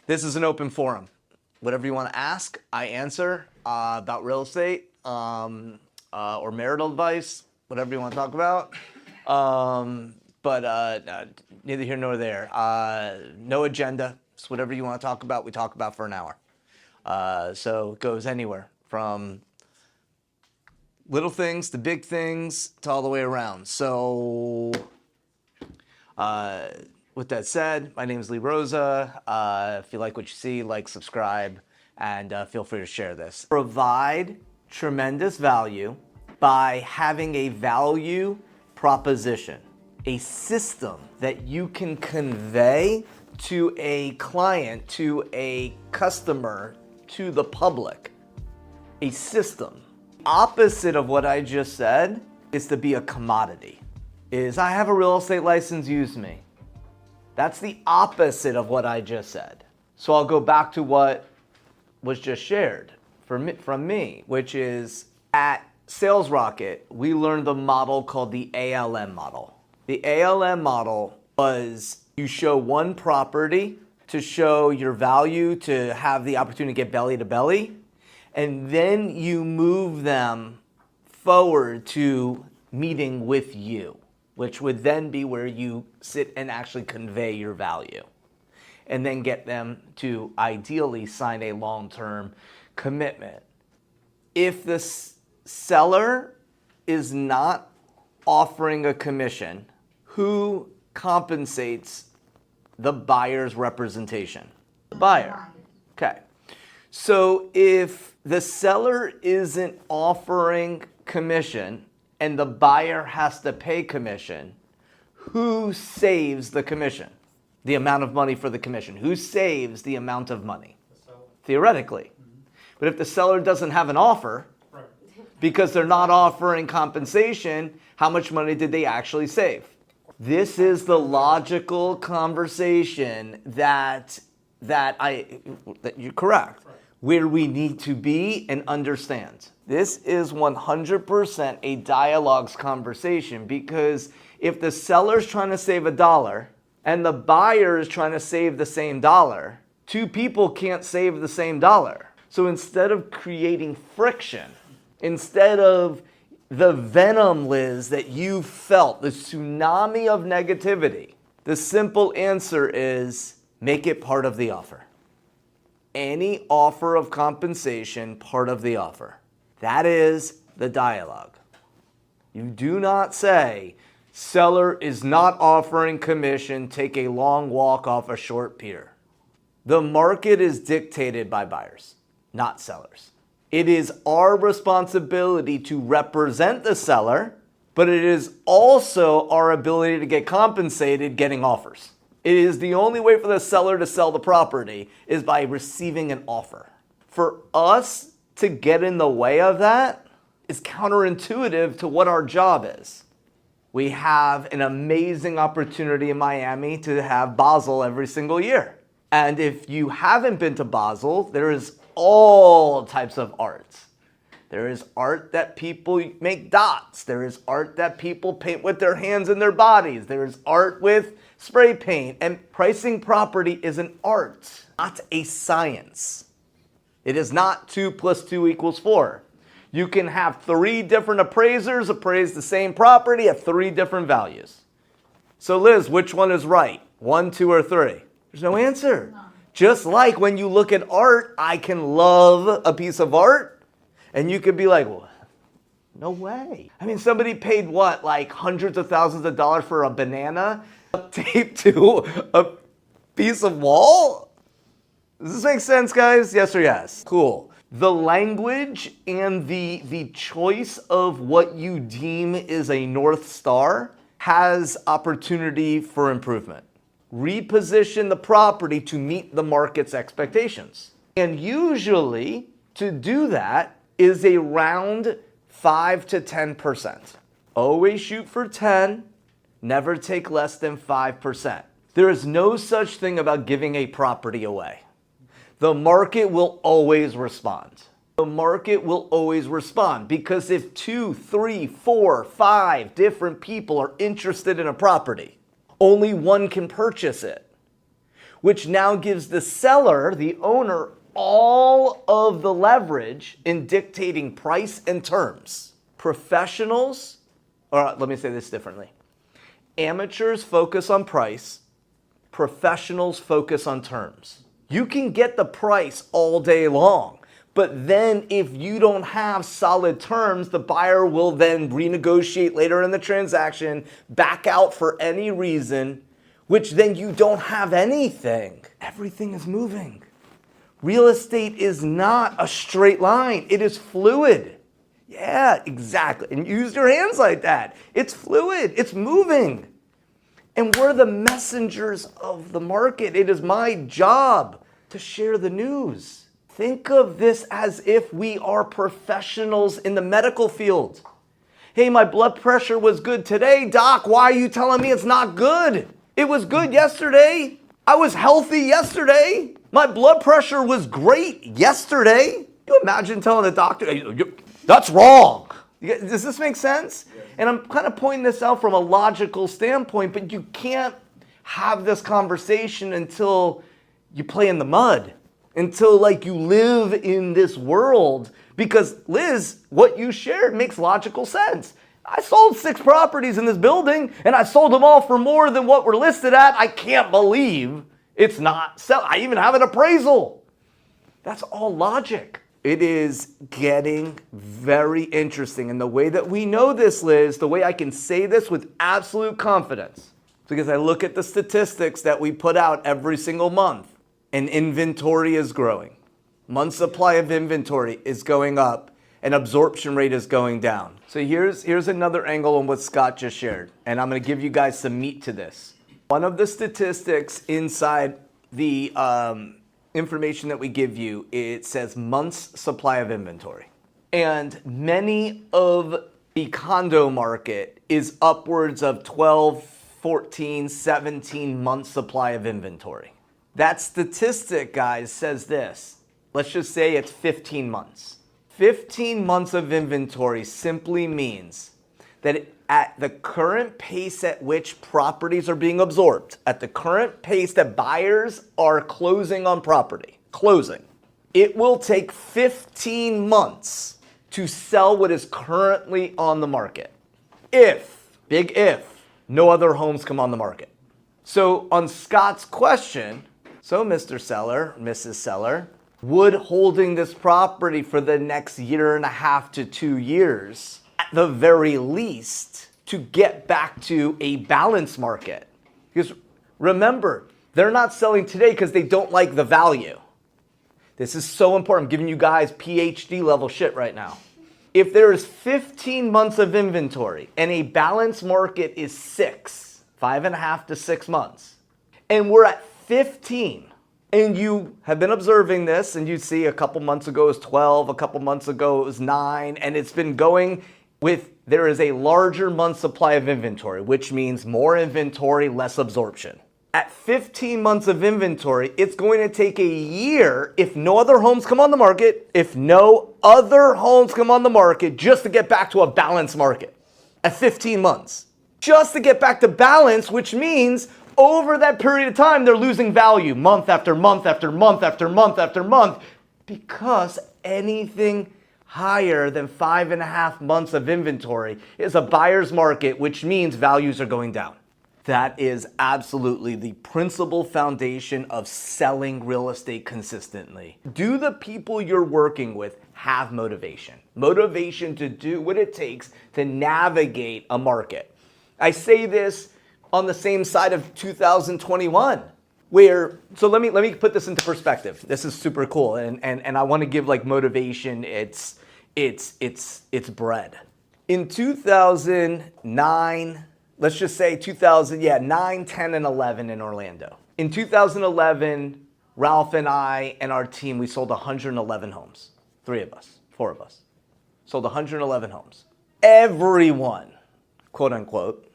This is an open forum. Whatever you want to ask, I answer about real estate or marital advice, whatever you want to talk about. But neither here nor there. No agenda. It's whatever you want to talk about, we talk about for an hour. So it goes anywhere from little things to big things to all the way around. So with that said, my name is Lee Rosa. If you like what you see, like, subscribe, and feel free to share this. Provide tremendous value by having a value proposition, a system that you can convey to a client, to a customer, to the public. A system. Opposite of what I just said is to be a commodity. Is I have a real estate license, use me. That's the opposite of what I just said. So I'll go back to what was just shared from me, which is at Sales Rocket, we learned a model called the ALM model. The ALM model was you show one property to show your value, to have the opportunity to get belly to belly, and then you move them forward to meeting with you, which would then be where you sit and actually convey your value, and then get them to ideally sign a long-term commitment. If the seller is not offering a commission, who compensates the buyer's representation? The buyer. Okay. So if the seller isn't offering commission and the buyer has to pay commission, who saves the commission? The amount of money for the commission. Who saves the amount of money? Theoretically. But if the seller doesn't have an offer, because they're not offering compensation, how much money did they actually save? This is the logical conversation that you're correct, where we need to be and understand. This is 100% a dialogues conversation, because if the seller's trying to save $1 and the buyer is trying to save the same dollar, two people can't save the same dollar. So instead of creating friction, instead of the venom, Liz, that you felt, the tsunami of negativity, the simple answer is make it part of the offer. Any offer of compensation, part of the offer. That is the dialogue. You do not say, seller is not offering commission, take a long walk off a short pier. The market is dictated by buyers, not sellers. It is our responsibility to represent the seller, but it is also our ability to get compensated getting offers. It is the only way for the seller to sell the property is by receiving an offer. For us to get in the way of that is counterintuitive to what our job is. We have an amazing opportunity in Miami to have Basel every single year. And if you haven't been to Basel, there is all types of arts. There is art that people make dots. There is art that people paint with their hands and their bodies. There is art with spray paint. And pricing property is an art, not a science. It is not 2 + 2 = 4. You can have 3 different appraisers appraise the same property at 3 different values. So Liz, which one is right? 1, 2, or 3? There's no answer. No. Just like when you look at art, I can love a piece of art, and you could be like, well, no way. I mean, somebody paid what, like hundreds of thousands of dollars for a banana taped to a piece of wall? Does this make sense, guys? Yes or yes? Cool. The language and the choice of what you deem is a North Star has opportunity for improvement. Reposition the property to meet the market's expectations. And usually, to do that is around 5 to 10%. Always shoot for 10, never take less than 5%. There is no such thing about giving a property away. The market will always respond. The market will always respond, because if 2, 3, 4, 5 different people are interested in a property, only one can purchase it. which now gives the seller, the owner, all of the leverage in dictating price and terms. Professionals, or let me say this differently. Amateurs focus on price, professionals focus on terms. You can get the price all day long, but then if you don't have solid terms, the buyer will then renegotiate later in the transaction, back out for any reason, which then you don't have anything. Everything is moving. Real estate is not a straight line. It is fluid. Yeah, exactly. And use your hands like that. It's fluid. It's moving. And we're the messengers of the market. It is my job to share the news. Think of this as if we are professionals in the medical field. Hey, my blood pressure was good today. Doc, why are you telling me it's not good? It was good yesterday. I was healthy yesterday. My blood pressure was great yesterday. Can you imagine telling the doctor, that's wrong? Does this make sense? And I'm kind of pointing this out from a logical standpoint, but you can't have this conversation until you play in the mud, until like you live in this world. Because Liz, what you shared makes logical sense. I sold 6 properties in this building and I sold them all for more than what we're listed at. I can't believe it's not sell. I even have an appraisal. That's all logic. It is getting very interesting. And the way that we know this, Liz, the way I can say this with absolute confidence, because I look at the statistics that we put out every single month, and inventory is growing. Month supply of inventory is going up, and absorption rate is going down. So here's another angle on what Scott just shared, and I'm going to give you guys some meat to this. One of the statistics inside the information that we give you, it says months supply of inventory. And many of the condo market is upwards of 12, 14, 17 months supply of inventory. That statistic, guys, says this. Let's just say it's 15 months. 15 months of inventory simply means that at the current pace at which properties are being absorbed, at the current pace that buyers are closing on property, it will take 15 months to sell what is currently on the market. Big if, no other homes come on the market. So on Scott's question, so Mr. Seller, Mrs. Seller, would holding this property for the next 1.5 to 2 years, at the very least, to get back to a balanced market? Because remember, they're not selling today because they don't like the value. This is so important. I'm giving you guys PhD level shit right now. If there is 15 months of inventory and a balanced market is 5.5 to 6 months, and we're at 15, and you have been observing this, and you see a couple months ago it was 12, a couple months ago it was 9, and it's been going with, there is a larger month supply of inventory, which means more inventory, less absorption. At 15 months of inventory, it's going to take a year, if no other homes come on the market, just to get back to a balanced market. At 15 months. Just to get back to balance, which means over that period of time, they're losing value month after month after month after month after month, because anything higher than 5.5 months of inventory is a buyer's market, which means values are going down. That is absolutely the principal foundation of selling real estate consistently. Do the people you're working with have motivation? Motivation to do what it takes to navigate a market. I say this on the same side of 2021, so let me put this into perspective. This is super cool, and I want to give like motivation. It's bread. In 2009, let's just say 9, 10, and 11 in Orlando. In 2011, Ralph and I and our team, we sold 111 homes. 4 of us, sold 111 homes. Everyone, quote unquote,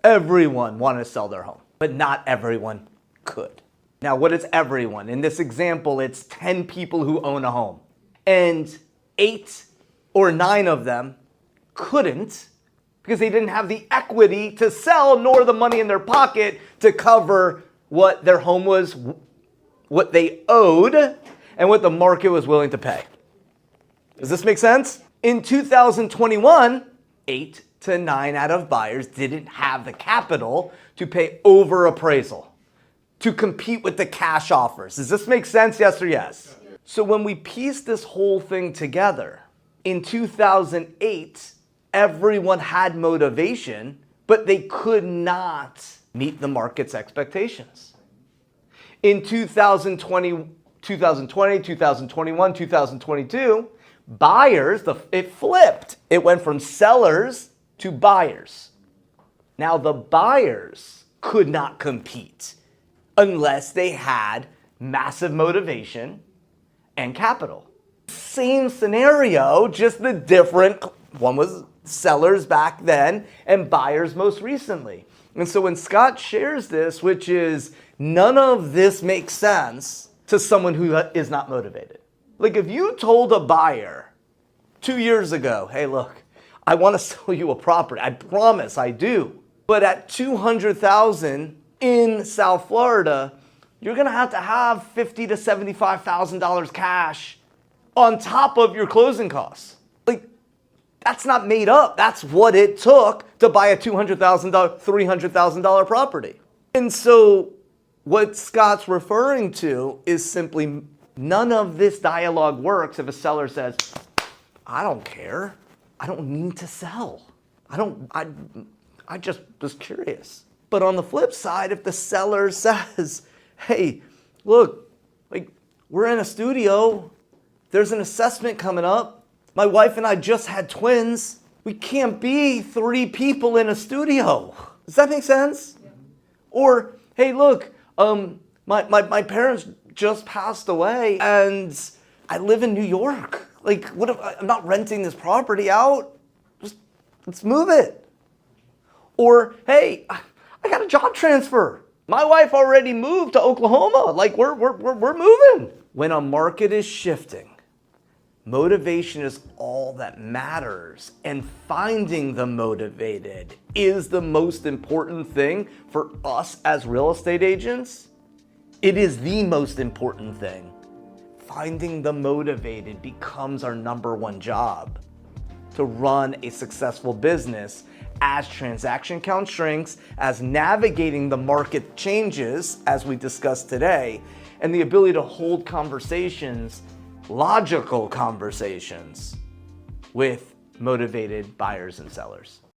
everyone wanted to sell their home, but not everyone could. Now, what is everyone? In this example, it's 10 people who own a home, and 8 or 9 of them couldn't because they didn't have the equity to sell, nor the money in their pocket to cover what their home was what they owed and what the market was willing to pay. Does this make sense? In 2021, 8 to 9 out of buyers didn't have the capital to pay over appraisal, to compete with the cash offers. Does this make sense? Yes or yes? So when we piece this whole thing together, in 2008, everyone had motivation, but they could not meet the market's expectations. In 2020, 2021, 2022, buyers, it flipped. It went from sellers to buyers. Now the buyers could not compete unless they had massive motivation and capital. Same scenario, just the different, one was sellers back then and buyers most recently. And so when Scott shares this, which is none of this makes sense to someone who is not motivated. Like if you told a buyer 2 years ago, hey, look, I want to sell you a property. I promise I do. But at $200,000 in South Florida, you're going to have $50,000 to $75,000 cash on top of your closing costs. Like that's not made up. That's what it took to buy a $200,000, $300,000 property. And so what Scott's referring to is simply none of this dialogue works if a seller says, I don't care. I don't need to sell. I just was curious. But on the flip side, if the seller says, hey, look, like we're in a studio, there's an assessment coming up. My wife and I just had twins. We can't be 3 people in a studio. Does that make sense? Yeah. Or, hey, look, my parents just passed away and I live in New York. Like, what if I'm not renting this property out? Just let's move it. Or, hey, I got a job transfer. My wife already moved to Oklahoma. Like we're moving. When a market is shifting, motivation is all that matters. And finding the motivated is the most important thing for us as real estate agents. It is the most important thing. Finding the motivated becomes our #1 job to run a successful business as transaction count shrinks, as navigating the market changes, as we discussed today, and the ability to hold conversations, logical conversations, with motivated buyers and sellers.